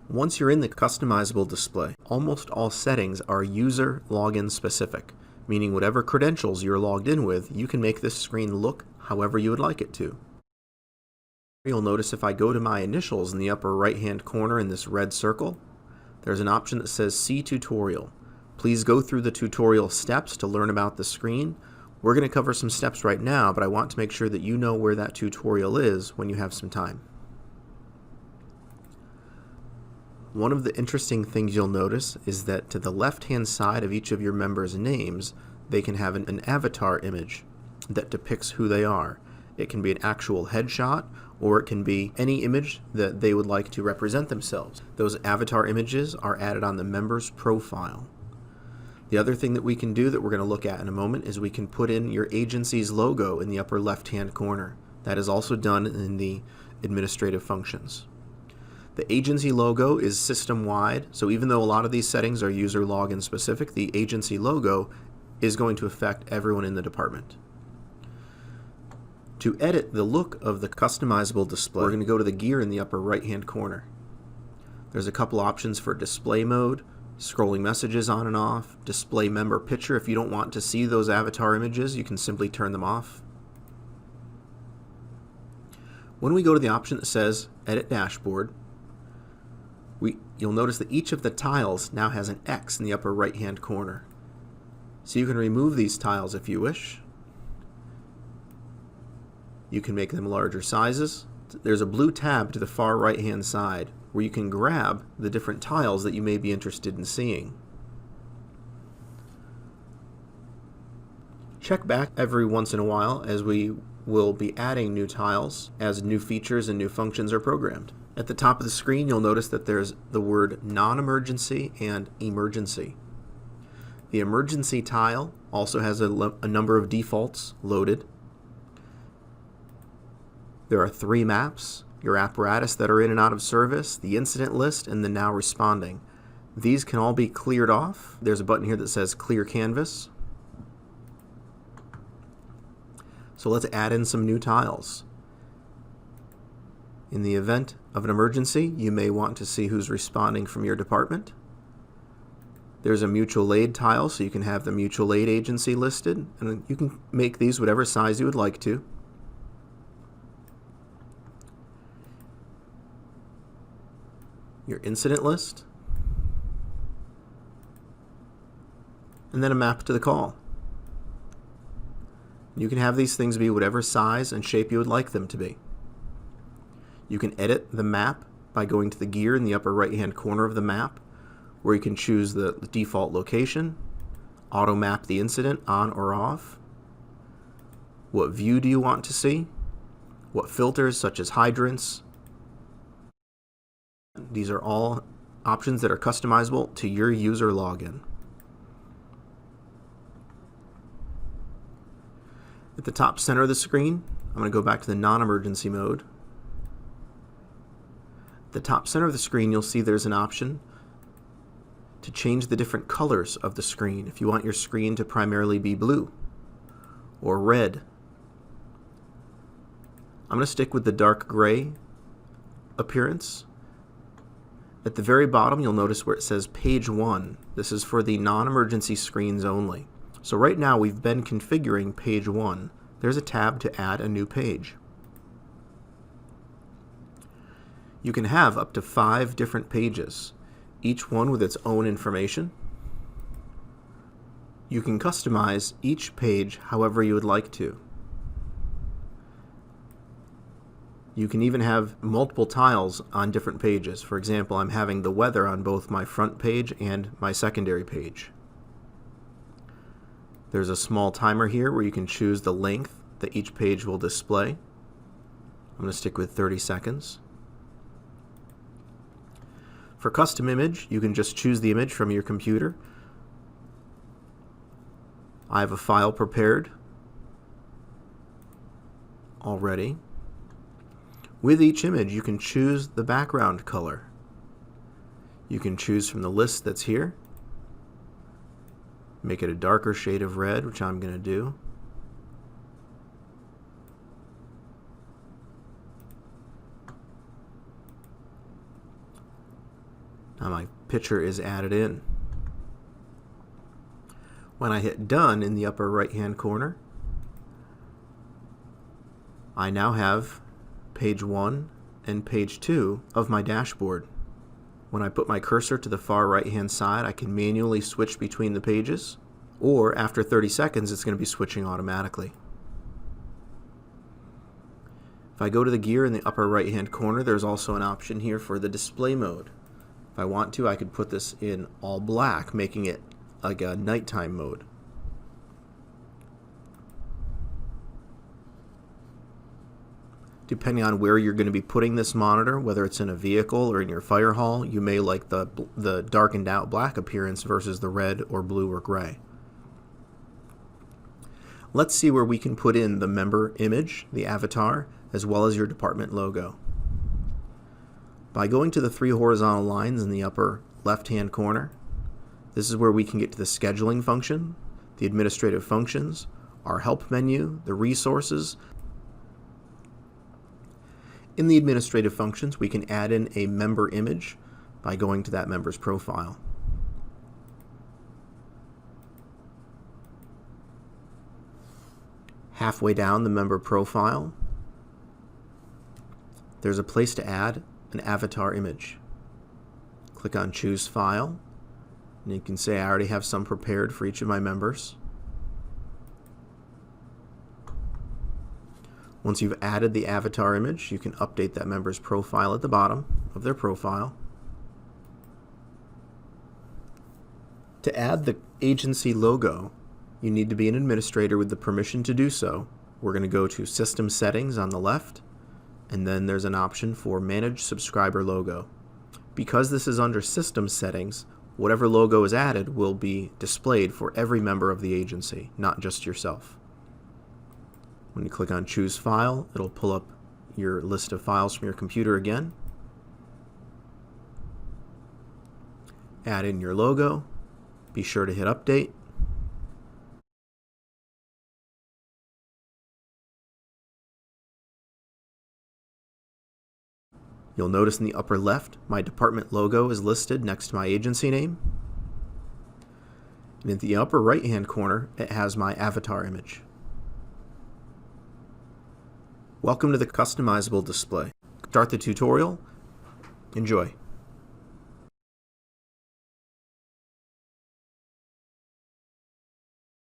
Once you're in the customizable display, almost all settings are user login specific, meaning whatever credentials you're logged in with, you can make this screen look however you would like it to. You'll notice if I go to my initials in the upper right hand corner in this red circle, there's an option that says See Tutorial. Please go through the tutorial steps to learn about the screen. We're going to cover some steps right now, but I want to make sure that you know where that tutorial is when you have some time. One of the interesting things you'll notice is that to the left-hand side of each of your members' names, they can have an avatar image that depicts who they are. It can be an actual headshot, or it can be any image that they would like to represent themselves. Those avatar images are added on the member's profile. The other thing that we can do that we're going to look at in a moment is we can put in your agency's logo in the upper left-hand corner. That is also done in the administrative functions. The agency logo is system-wide, so even though a lot of these settings are user login specific, the agency logo is going to affect everyone in the department. To edit the look of the customizable display, we're going to go to the gear in the upper right-hand corner. There's a couple options for display mode, scrolling messages on and off, display member picture. If you don't want to see those avatar images, you can simply turn them off. When we go to the option that says Edit Dashboard, you'll notice that each of the tiles now has an X in the upper right-hand corner. So you can remove these tiles if you wish. You can make them larger sizes. There's a blue tab to the far right-hand side where you can grab the different tiles that you may be interested in seeing. Check back every once in a while as we will be adding new tiles as new features and new functions are programmed. At the top of the screen, you'll notice that there's the word non-emergency and emergency. The emergency tile also has a number of defaults loaded. There are 3 maps: your apparatus that are in and out of service, the incident list, and the now responding. These can all be cleared off. There's a button here that says Clear Canvas. So let's add in some new tiles. In the event of an emergency, you may want to see who's responding from your department. There's a mutual aid tile, so you can have the mutual aid agency listed, and you can make these whatever size you would like to. Your incident list, and then a map to the call. You can have these things be whatever size and shape you would like them to be. You can edit the map by going to the gear in the upper right-hand corner of the map, where you can choose the default location, auto map the incident on or off, what view do you want to see, what filters such as hydrants. These are all options that are customizable to your user login. At the top center of the screen, I'm going to go back to the non-emergency mode. At the top center of the screen, you'll see there's an option to change the different colors of the screen. If you want your screen to primarily be blue or red, I'm going to stick with the dark gray appearance. At the very bottom, you'll notice where it says Page 1. This is for the non-emergency screens only. So right now we've been configuring Page 1. There's a tab to add a new page. You can have up to 5 different pages, each one with its own information. You can customize each page however you would like to. You can even have multiple tiles on different pages. For example, I'm having the weather on both my front page and my secondary page. There's a small timer here where you can choose the length that each page will display. I'm going to stick with 30 seconds. For custom image, you can just choose the image from your computer. I have a file prepared already. With each image, you can choose the background color. You can choose from the list that's here. Make it a darker shade of red, which I'm going to do. Now my picture is added in. When I hit done in the upper right hand corner, I now have page 1 and page 2 of my dashboard. When I put my cursor to the far right hand side, I can manually switch between the pages, or after 30 seconds it's going to be switching automatically. If I go to the gear in the upper right hand corner, there's also an option here for the display mode. If I want to, I could put this in all black, making it like a nighttime mode. Depending on where you're going to be putting this monitor, whether it's in a vehicle or in your fire hall, you may like the darkened out black appearance versus the red or blue or gray. Let's see where we can put in the member image, the avatar, as well as your department logo. By going to the 3 horizontal lines in the upper left-hand corner, this is where we can get to the scheduling function, the administrative functions, our help menu, the resources. In the administrative functions, we can add in a member image by going to that member's profile. Halfway down the member profile, there's a place to add an avatar image. Click on Choose File, and you can say I already have some prepared for each of my members. Once you've added the avatar image, you can update that member's profile at the bottom of their profile. To add the agency logo, you need to be an administrator with the permission to do so. We're going to go to System Settings on the left, and then there's an option for Manage Subscriber Logo. Because this is under System Settings, whatever logo is added will be displayed for every member of the agency, not just yourself. When you click on Choose File, it'll pull up your list of files from your computer again. Add in your logo. Be sure to hit Update. You'll notice in the upper left, my department logo is listed next to my agency name. And in the upper right-hand corner, it has my avatar image. Welcome to the customizable display. Start the tutorial. Enjoy.